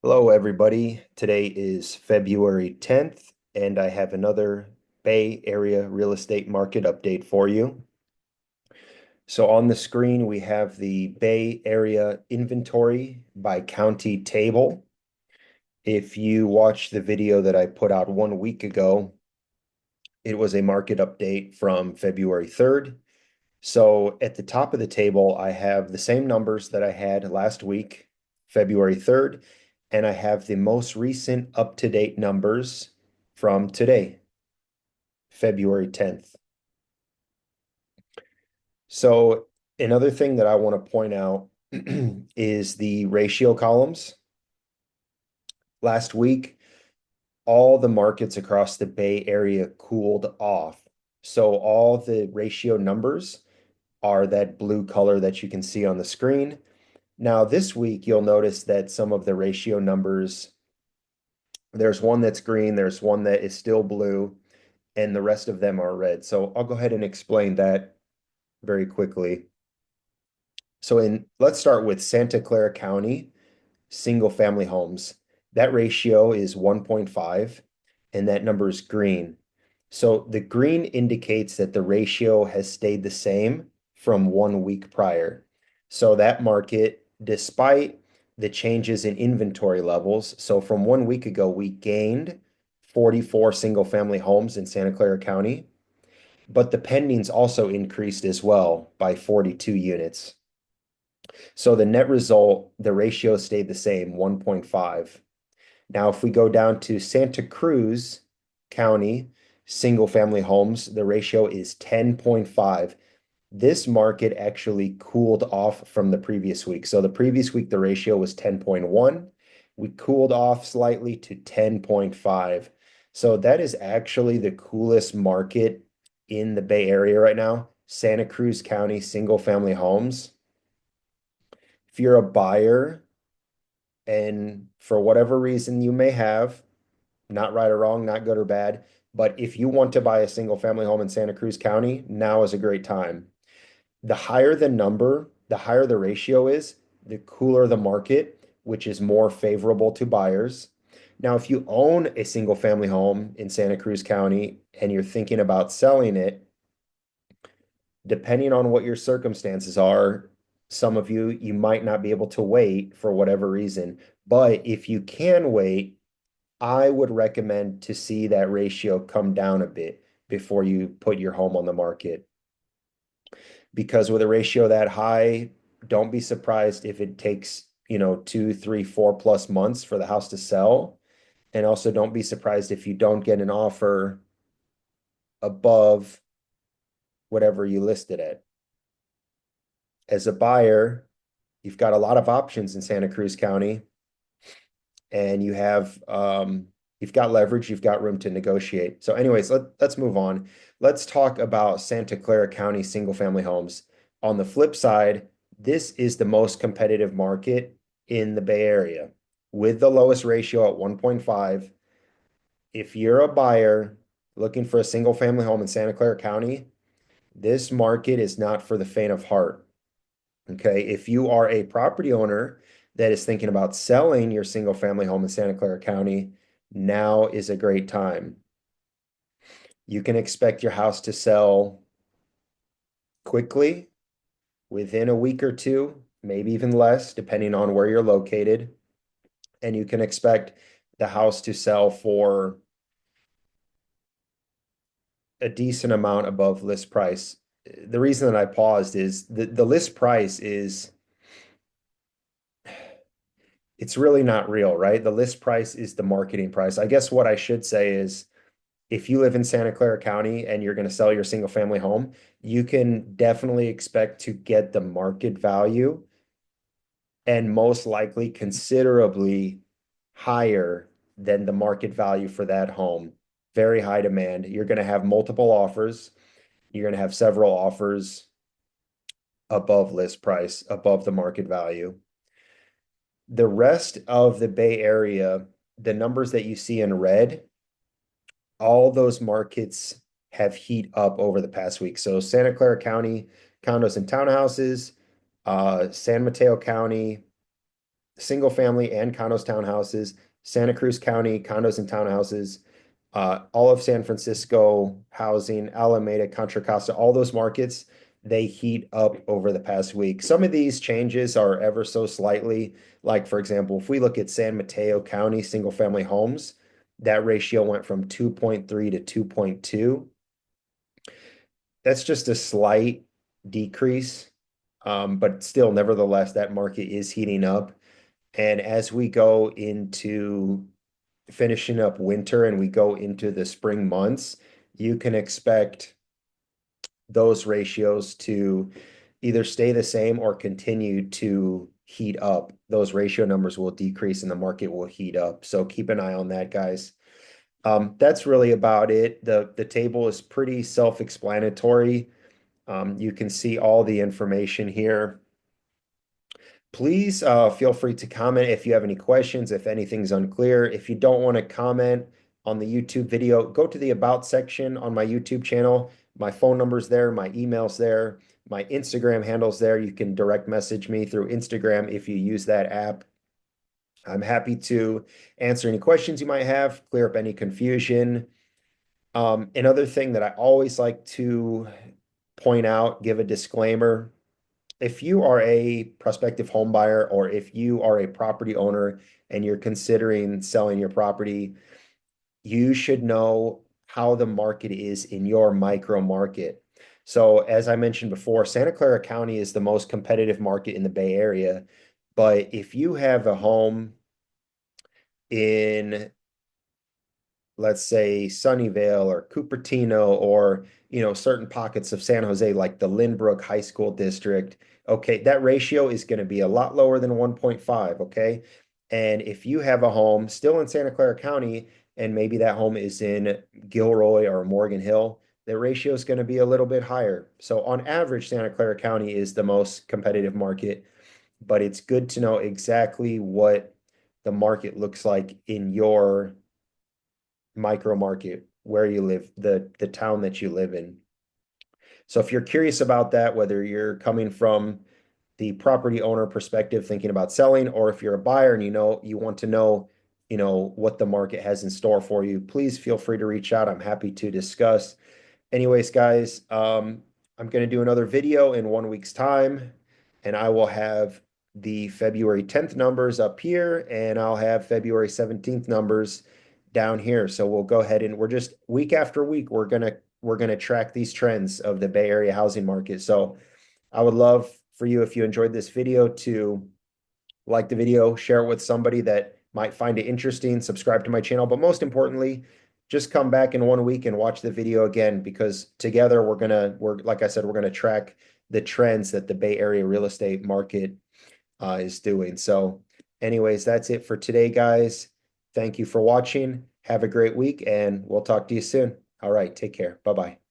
Hello, everybody. Today is February 10th, and I have another Bay Area real estate market update for you. So on the screen, we have the Bay Area inventory by county table. If you watched the video that I put out 1 week ago, it was a market update from February 3rd. So at the top of the table, I have the same numbers that I had last week, February 3rd, and I have the most recent up-to-date numbers from today, February 10th. So another thing that I want to point out is the ratio columns. Last week, all the markets across the Bay Area cooled off. So all the ratio numbers are that blue color that you can see on the screen. Now, this week, you'll notice that some of the ratio numbers, there's one that's green, there's one that is still blue, and the rest of them are red. So I'll go ahead and explain that very quickly. So let's start with Santa Clara County, single family homes. That ratio is 1.5, and that number is green. So the green indicates that the ratio has stayed the same from 1 week prior. So that market, despite the changes in inventory levels, so from 1 week ago, we gained 44 single family homes in Santa Clara County, but the pendings also increased as well by 42 units. So the net result, the ratio stayed the same, 1.5. Now, if we go down to Santa Cruz County, single family homes, the ratio is 10.5. This market actually cooled off from the previous week. So the previous week, the ratio was 10.1. We cooled off slightly to 10.5. So that is actually the coolest market in the Bay Area right now. Santa Cruz County single family homes. If you're a buyer and for whatever reason you may have, not right or wrong, not good or bad, but if you want to buy a single family home in Santa Cruz County, now is a great time. The higher the number, the higher the ratio is, the cooler the market, which is more favorable to buyers. Now, if you own a single family home in Santa Cruz County and you're thinking about selling it, depending on what your circumstances are, some of you might not be able to wait for whatever reason. But if you can wait, I would recommend to see that ratio come down a bit before you put your home on the market. Because with a ratio that high, don't be surprised if it takes, 2, 3, 4+ months for the house to sell. And also don't be surprised if you don't get an offer above whatever you listed at. As a buyer, you've got a lot of options in Santa Cruz County, and you've got leverage, you've got room to negotiate. So anyways, let's move on. Let's talk about Santa Clara County single family homes. On the flip side, this is the most competitive market in the Bay Area with the lowest ratio at 1.5. If you're a buyer looking for a single family home in Santa Clara County, this market is not for the faint of heart. Okay, if you are a property owner that is thinking about selling your single family home in Santa Clara County, now is a great time. You can expect your house to sell quickly within a week or two, maybe even less, depending on where you're located. And you can expect the house to sell for a decent amount above list price. The reason that I paused is the list price is it's really not real, right? The list price is the marketing price. I guess what I should say is if you live in Santa Clara County and you're going to sell your single family home, you can definitely expect to get the market value and most likely considerably higher than the market value for that home. Very high demand. You're going to have multiple offers. You're going to have several offers above list price, above the market value. The rest of the Bay Area, the numbers that you see in red, all those markets have heat up over the past week. So Santa Clara County, condos and townhouses, San Mateo County, single family and condos, townhouses, Santa Cruz County, condos and townhouses, all of San Francisco housing, Alameda, Contra Costa, all those markets, they heat up over the past week. Some of these changes are ever so slightly. Like, for example, if we look at San Mateo County single family homes, that ratio went from 2.3 to 2.2. That's just a slight decrease, but still, nevertheless, that market is heating up. And as we go into finishing up winter and we go into the spring months, you can expect those ratios to either stay the same or continue to heat up. Those ratio numbers will decrease and the market will heat up. So keep an eye on that, guys. That's really about it. The table is pretty self-explanatory. You can see all the information here. Please feel free to comment if you have any questions, if anything's unclear. If you don't want to comment on the YouTube video, go to the About section on my YouTube channel. My phone number's there, my email's there, my Instagram handle's there. You can direct message me through Instagram if you use that app. I'm happy to answer any questions you might have, clear up any confusion. Another thing that I always like to point out, give a disclaimer. If you are a prospective home buyer or if you are a property owner and you're considering selling your property, you should know how the market is in your micro market. So, as I mentioned before, Santa Clara County is the most competitive market in the Bay Area. But if you have a home in, let's say, Sunnyvale or Cupertino or, certain pockets of San Jose, like the Lynbrook High School District, okay, that ratio is going to be a lot lower than 1.5, okay? And if you have a home still in Santa Clara County, and maybe that home is in Gilroy or Morgan Hill, the ratio is going to be a little bit higher. So on average, Santa Clara County is the most competitive market, but it's good to know exactly what the market looks like in your micro market where you live, the town that you live in. So if you're curious about that, whether you're coming from the property owner perspective thinking about selling, or if you're a buyer and you want to know, what the market has in store for you, please feel free to reach out. I'm happy to discuss. Anyways, guys, I'm going to do another video in 1 week's time, and I will have the February 10th numbers up here, and I'll have February 17th numbers down here. So we'll go ahead and we're just week after week, we're gonna track these trends of the Bay Area housing market. So I would love for you, if you enjoyed this video, to like the video, share it with somebody that might find it interesting, subscribe to my channel, but most importantly, just come back in 1 week and watch the video again, because together like I said, we're gonna track the trends that the Bay Area real estate market is doing. So anyways, that's it for today, guys. Thank you for watching. Have a great week, and we'll talk to you soon. All right, take care. Bye-bye.